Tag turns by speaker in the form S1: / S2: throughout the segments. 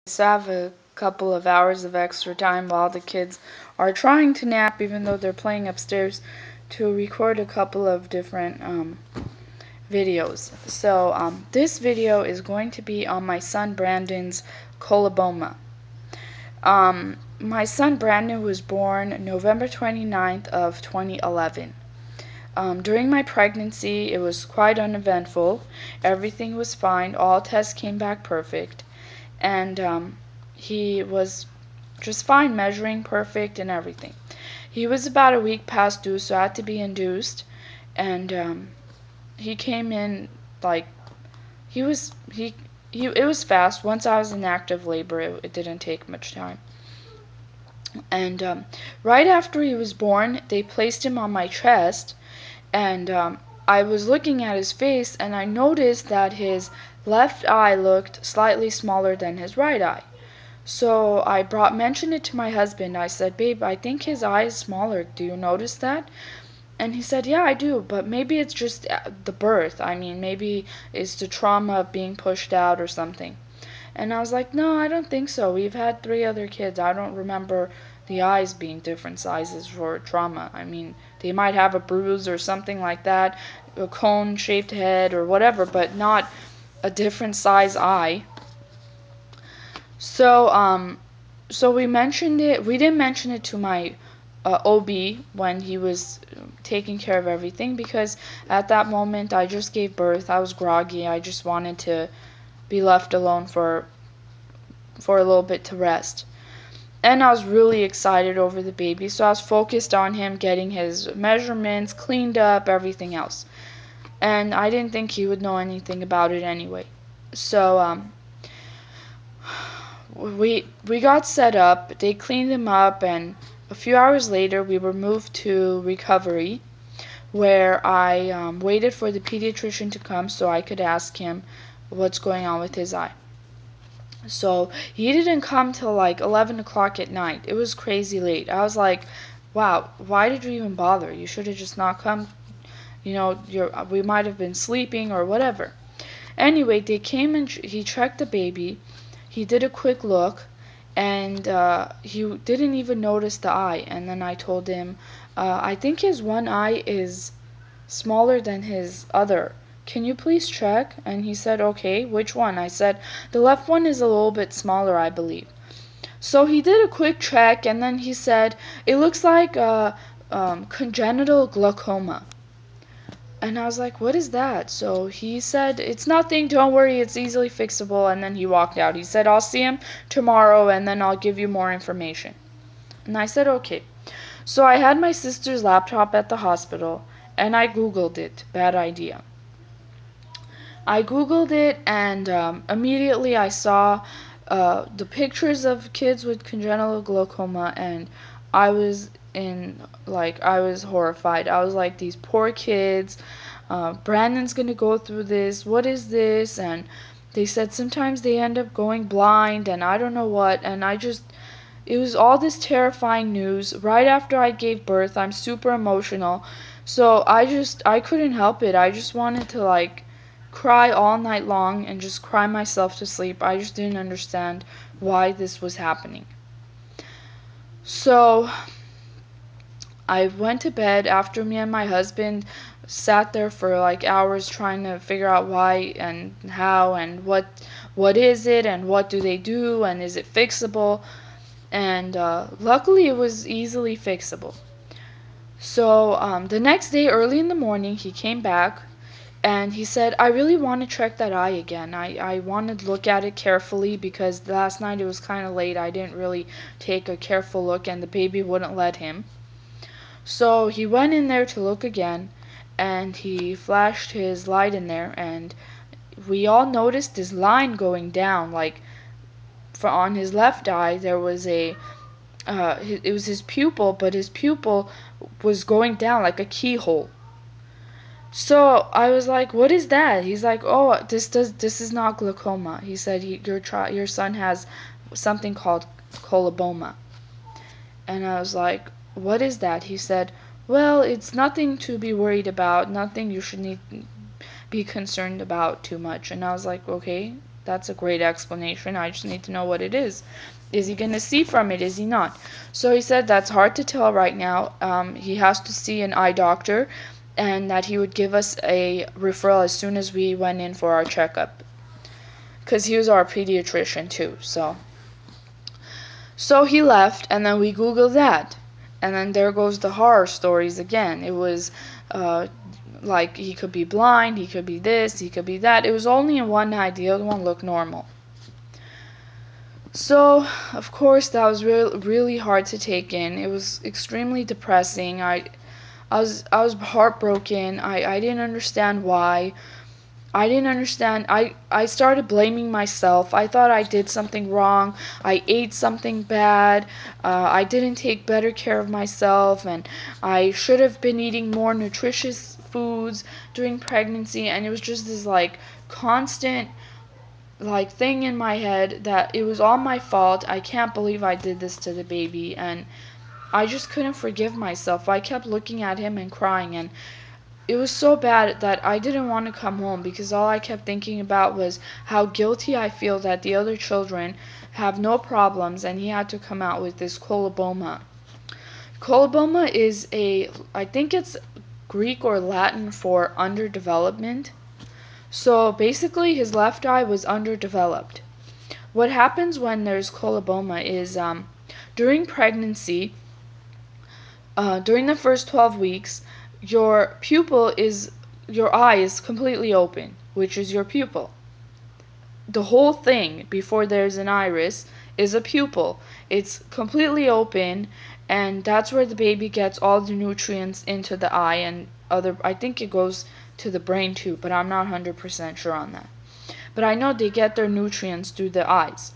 S1: So I have a couple of hours of extra time while the kids are trying to nap, even though they're playing upstairs, to record a couple of different videos. So this video is going to be on my son Brandon's coloboma. My son Brandon was born November 29th of 2011. During my pregnancy, it was quite uneventful. Everything was fine. All tests came back perfect. And he was just fine, measuring perfect and everything. He was about a week past due, so I had to be induced. And he came in like it was fast. Once I was in active labor, it didn't take much time. And right after he was born, they placed him on my chest, and I was looking at his face, and I noticed that his left eye looked slightly smaller than his right eye. So I mentioned it to my husband. I said, "Babe, I think his eye is smaller. Do you notice that?" And he said, "Yeah, I do, but maybe it's just the birth. I mean, maybe it's the trauma of being pushed out or something." And I was like, "No, I don't think so. We've had 3 other kids. I don't remember the eyes being different sizes for trauma. I mean, they might have a bruise or something like that, a cone-shaped head or whatever, but not a different size eye." So we mentioned it. We didn't mention it to my OB when he was taking care of everything, because at that moment I just gave birth. I was groggy. I just wanted to be left alone for a little bit to rest. And I was really excited over the baby, so I was focused on him getting his measurements cleaned up, everything else. And I didn't think he would know anything about it anyway. So we got set up. They cleaned him up, and a few hours later we were moved to recovery, where I waited for the pediatrician to come so I could ask him what's going on with his eye. So he didn't come till like 11 o'clock at night. It was crazy late. I was like, wow, why did you even bother? You should have just not come. We might have been sleeping or whatever. Anyway, they came and he checked the baby. He did a quick look, and he didn't even notice the eye. And then I told him, I think his one eye is smaller than his other. Can you please check? And he said, okay, which one? I said, the left one is a little bit smaller, I believe. So he did a quick check, and then he said, it looks like congenital glaucoma. And I was like, what is that? So he said, it's nothing, don't worry, it's easily fixable. And then he walked out. He said, I'll see him tomorrow, and then I'll give you more information. And I said, okay. So I had my sister's laptop at the hospital, and I Googled it. Bad idea. I Googled it, and immediately I saw the pictures of kids with congenital glaucoma, and I was I was horrified. I was like, these poor kids. Brandon's gonna go through this. What is this? And they said sometimes they end up going blind, and I don't know what. And it was all this terrifying news right after I gave birth. I'm super emotional. So I couldn't help it. I just wanted to cry all night long and just cry myself to sleep. I just didn't understand why this was happening. So I went to bed after me and my husband sat there for hours trying to figure out why and how and what is it and what do they do and is it fixable. And luckily it was easily fixable. So the next day early in the morning he came back and he said, I really want to check that eye again. I want to look at it carefully because last night it was kind of late. I didn't really take a careful look and the baby wouldn't let him. So he went in there to look again, and he flashed his light in there, and we all noticed this line going down. On his left eye there was it was his pupil, but his pupil was going down like a keyhole. So I was like, what is that? He's like, oh, this is not glaucoma. He said your son has something called coloboma. And I was like, what is that? He said, well, it's nothing to be worried about, nothing you should be concerned about too much. And I was like, okay, that's a great explanation. I just need to know what it is. Is he going to see from it? Is he not? So he said that's hard to tell right now. He has to see an eye doctor, and that he would give us a referral as soon as we went in for our checkup. Because he was our pediatrician too, So he left, and then we Googled that. And then there goes the horror stories again. It was like he could be blind, he could be this, he could be that. It was only in one eye, the other one looked normal. So, of course, that was really hard to take in. It was extremely depressing. I was heartbroken. I didn't understand why. I didn't understand. I started blaming myself. I thought I did something wrong. I ate something bad. I didn't take better care of myself, and I should have been eating more nutritious foods during pregnancy. And it was just this like constant like thing in my head that it was all my fault. I can't believe I did this to the baby, and I just couldn't forgive myself. I kept looking at him and crying, and it was so bad that I didn't want to come home because all I kept thinking about was how guilty I feel that the other children have no problems and he had to come out with this coloboma. Coloboma is I think it's Greek or Latin for underdevelopment. So basically his left eye was underdeveloped. What happens when there's coloboma is during pregnancy, during the first 12 weeks, your your eye is completely open, which is your pupil. The whole thing before there's an iris is a pupil. It's completely open, and that's where the baby gets all the nutrients into the eye and I think it goes to the brain too, but I'm not 100% sure on that. But I know they get their nutrients through the eyes.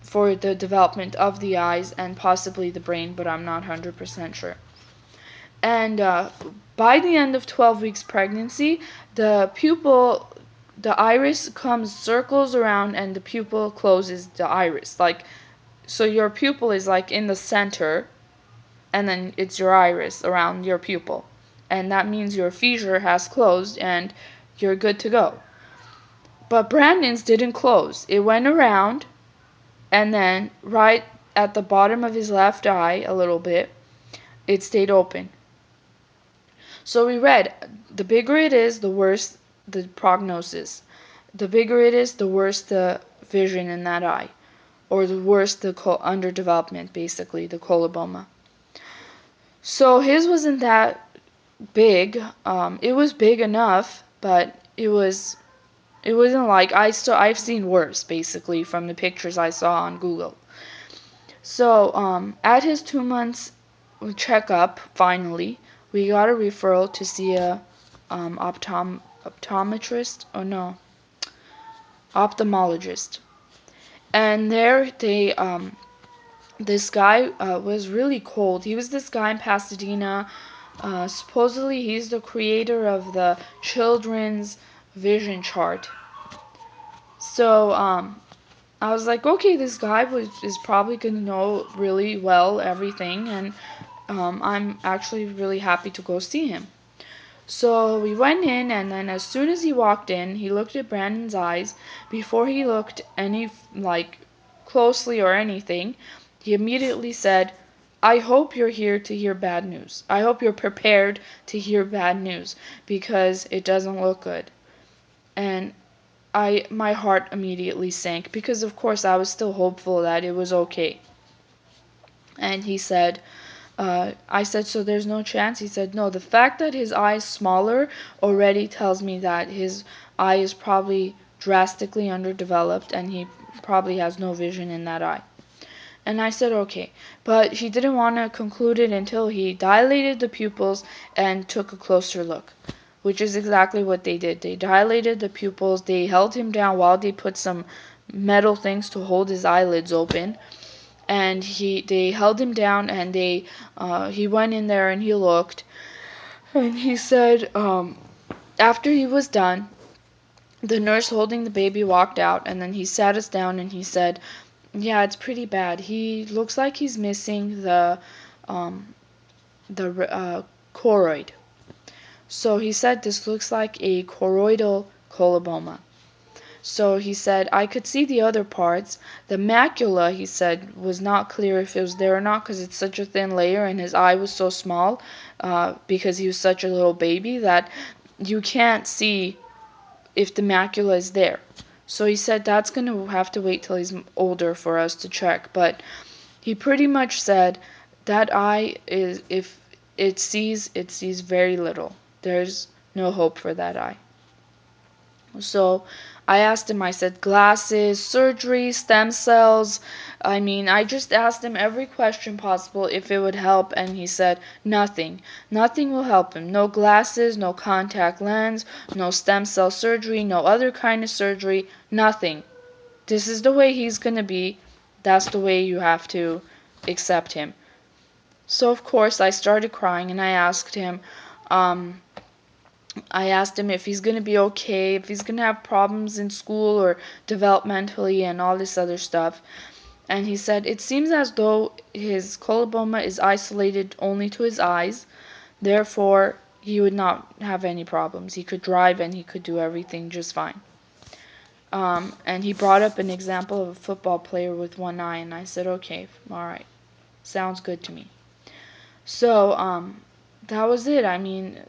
S1: For the development of the eyes and possibly the brain, but I'm not 100% sure. And by the end of 12 weeks pregnancy, the iris circles around, and the pupil closes the iris. Like, so your pupil is like in the center, and then it's your iris around your pupil. And that means your fissure has closed and you're good to go. But Brandon's didn't close. It went around, and then right at the bottom of his left eye a little bit, it stayed open. So we read, the bigger it is, the worse the prognosis. The bigger it is, the worse the vision in that eye, or the worse the underdevelopment, basically, the coloboma. So his wasn't that big. It was big enough, but it wasn't like I've seen worse, basically, from the pictures I saw on Google. So at his 2 months checkup, finally, we got a referral to see a optometrist, or no, ophthalmologist. And there this guy was really cold. He was this guy in Pasadena. Supposedly he's the creator of the children's vision chart. So I was like, okay, this guy is probably going to know really well everything, and I'm actually really happy to go see him. So we went in, and then as soon as he walked in, he looked at Brandon's eyes. Before he looked closely or anything, he immediately said, I hope you're here to hear bad news. I hope you're prepared to hear bad news, because it doesn't look good. And my heart immediately sank, because of course I was still hopeful that it was okay. And he said, I said, so there's no chance? He said, no, the fact that his eye is smaller already tells me that his eye is probably drastically underdeveloped, and he probably has no vision in that eye. And I said, okay. But he didn't want to conclude it until he dilated the pupils and took a closer look, which is exactly what they did. They dilated the pupils. They held him down while they put some metal things to hold his eyelids open. And they held him down, and he went in there and he looked. And he said, after he was done, the nurse holding the baby walked out, and then he sat us down and he said, yeah, it's pretty bad. He looks like he's missing the choroid. So he said this looks like a choroidal coloboma. So he said, I could see the other parts. The macula, he said, was not clear if it was there or not because it's such a thin layer and his eye was so small because he was such a little baby that you can't see if the macula is there. So he said that's going to have to wait till he's older for us to check. But he pretty much said that eye is, if it sees very little. There's no hope for that eye. So I asked him, I said, glasses, surgery, stem cells. I mean, I just asked him every question possible if it would help, and he said, nothing. Nothing will help him. No glasses, no contact lens, no stem cell surgery, no other kind of surgery, nothing. This is the way he's going to be. That's the way you have to accept him. So, of course, I started crying, and um, I asked him if he's going to be okay, if he's going to have problems in school or developmentally and all this other stuff. And he said it seems as though his coloboma is isolated only to his eyes, therefore he would not have any problems. He could drive and he could do everything just fine. And he brought up an example of a football player with one eye, and I said, okay, all right, sounds good to me. So, that was it. I mean,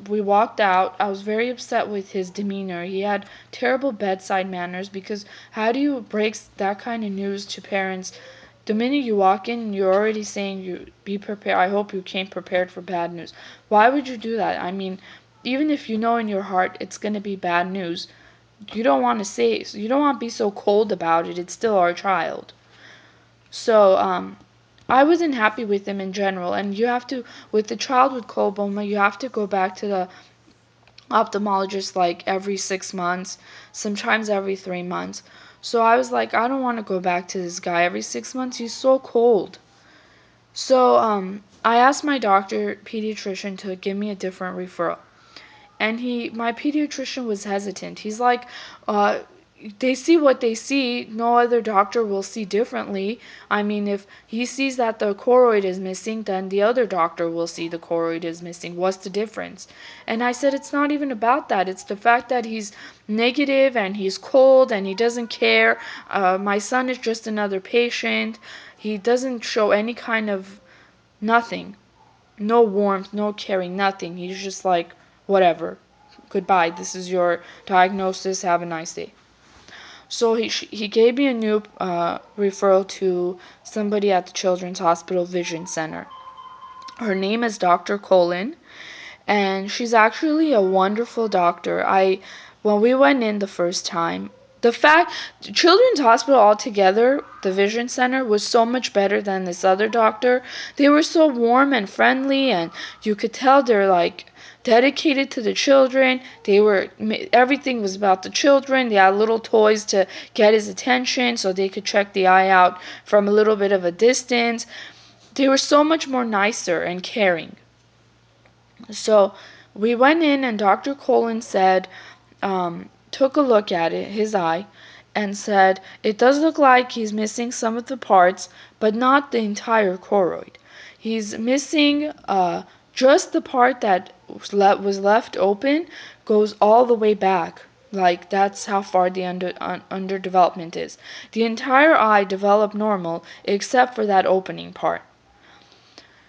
S1: we walked out. I was very upset with his demeanor. He had terrible bedside manners because how do you break that kind of news to parents? The minute you walk in, you're already saying you be prepared. I hope you came prepared for bad news. Why would you do that? I mean, even if you know in your heart it's going to be bad news, you don't want to say, you don't want to be so cold about it. It's still our child. So, I wasn't happy with him in general, and you have to, with the child with coloboma, you have to go back to the ophthalmologist like every 6 months, sometimes every 3 months. So I was like, I don't want to go back to this guy every 6 months. He's so cold. So I asked my doctor, pediatrician, to give me a different referral. And my pediatrician was hesitant. He's like, uh, they see what they see. No other doctor will see differently. I mean, if he sees that the choroid is missing, then the other doctor will see the choroid is missing. What's the difference? And I said, it's not even about that. It's the fact that he's negative and he's cold and he doesn't care. My son is just another patient. He doesn't show any kind of nothing. No warmth, no caring, nothing. He's just like, whatever. Goodbye. This is your diagnosis. Have a nice day. So he gave me a new referral to somebody at the Children's Hospital Vision Center. Her name is Dr. Colin, and she's actually a wonderful doctor. When we went in the first time, the fact Children's Hospital altogether, the Vision Center, was so much better than this other doctor. They were so warm and friendly, and you could tell they're like dedicated to the children. Everything was about the children. They had little toys to get his attention so they could check the eye out from a little bit of a distance. They were so much more nicer and caring. So we went in, and Dr. Colin said, took a look at his eye, and said, it does look like he's missing some of the parts, but not the entire choroid. He's missing just the part that was left open, goes all the way back. Like, that's how far the underdevelopment is. The entire eye developed normal, except for that opening part.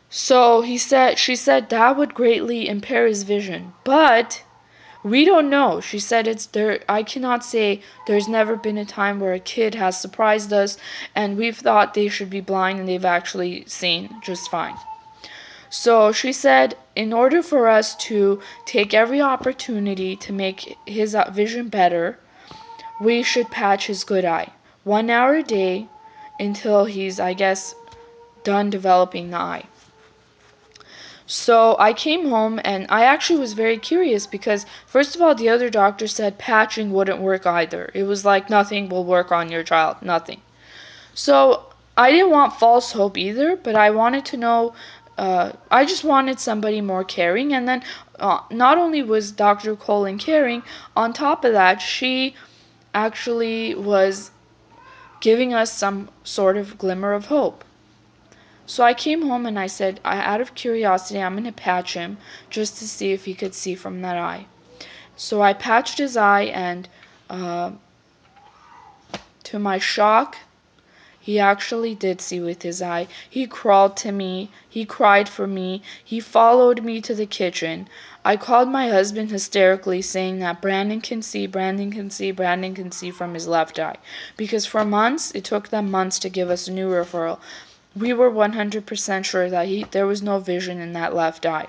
S1: So she said that would greatly impair his vision, but we don't know. She said it's there. I cannot say. There's never been a time where a kid has surprised us and we've thought they should be blind and they've actually seen just fine. So she said in order for us to take every opportunity to make his vision better, we should patch his good eye 1 hour a day until he's, I guess, done developing the eye. So I came home, and I actually was very curious because, first of all, the other doctor said patching wouldn't work either. It was like nothing will work on your child, nothing. So I didn't want false hope either, but I wanted to know, I just wanted somebody more caring. And then not only was Dr. Colin caring, on top of that, she actually was giving us some sort of glimmer of hope. So I came home and I said, out of curiosity, I'm going to patch him just to see if he could see from that eye. So I patched his eye, and to my shock, he actually did see with his eye. He crawled to me. He cried for me. He followed me to the kitchen. I called my husband hysterically saying that Brandon can see, Brandon can see, Brandon can see from his left eye. Because for months, it took them months to give us a new referral. We were 100% sure that there was no vision in that left eye.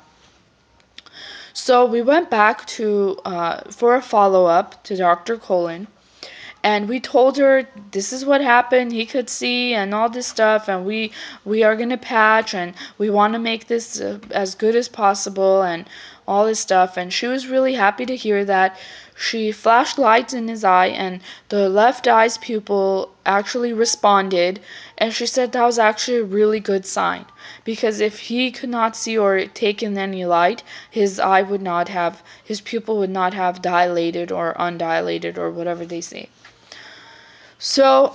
S1: So we went back for a follow-up to Dr. Colin. And we told her this is what happened, he could see and all this stuff, and we are going to patch and we want to make this as good as possible and all this stuff. And she was really happy to hear that. She flashed lights in his eye and the left eye's pupil actually responded, and she said that was actually a really good sign, because if he could not see or take in any light, his pupil would not have dilated or undilated or whatever they say. So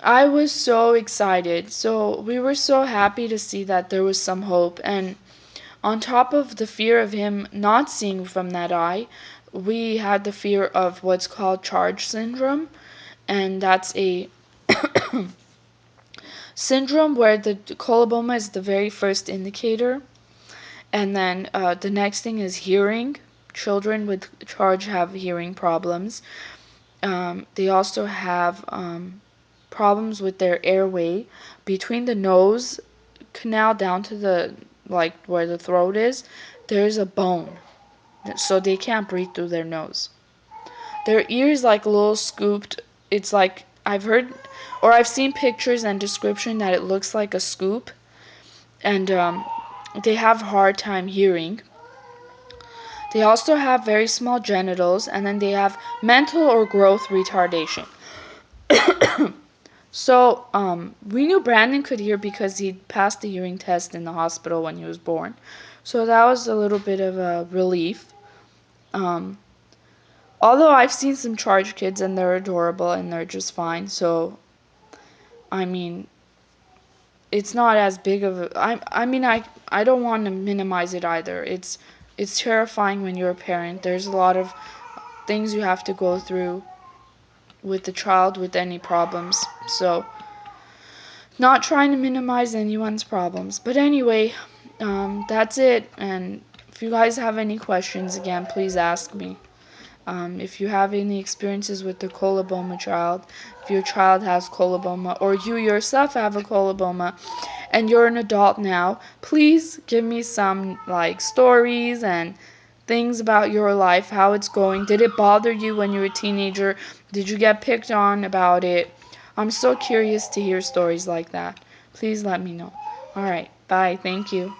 S1: I was so excited. So we were so happy to see that there was some hope. And on top of the fear of him not seeing from that eye, we had the fear of what's called charge syndrome. And that's a syndrome where the coloboma is the very first indicator. And then the next thing is hearing. Children with charge have hearing problems. They also have problems with their airway between the nose canal down to the where the throat is. There's a bone, so they can't breathe through their nose. Their ears like a little scooped. It's like I've seen pictures and description that it looks like a scoop, and they have a hard time hearing. They also have very small genitals, and then they have mental or growth retardation. So, we knew Brandon could hear because he passed the hearing test in the hospital when he was born. So that was a little bit of a relief. Although I've seen some charge kids and they're adorable and they're just fine. So, I mean, it's not as big of a... I don't want to minimize it either. It's terrifying when you're a parent. There's a lot of things you have to go through with the child with any problems. So, not trying to minimize anyone's problems. But anyway, that's it. And if you guys have any questions, again, please ask me. If you have any experiences with the coloboma child, if your child has coloboma, or you yourself have a coloboma, and you're an adult now, please give me some stories and things about your life, how it's going. Did it bother you when you were a teenager? Did you get picked on about it? I'm so curious to hear stories like that. Please let me know. Alright, bye. Thank you.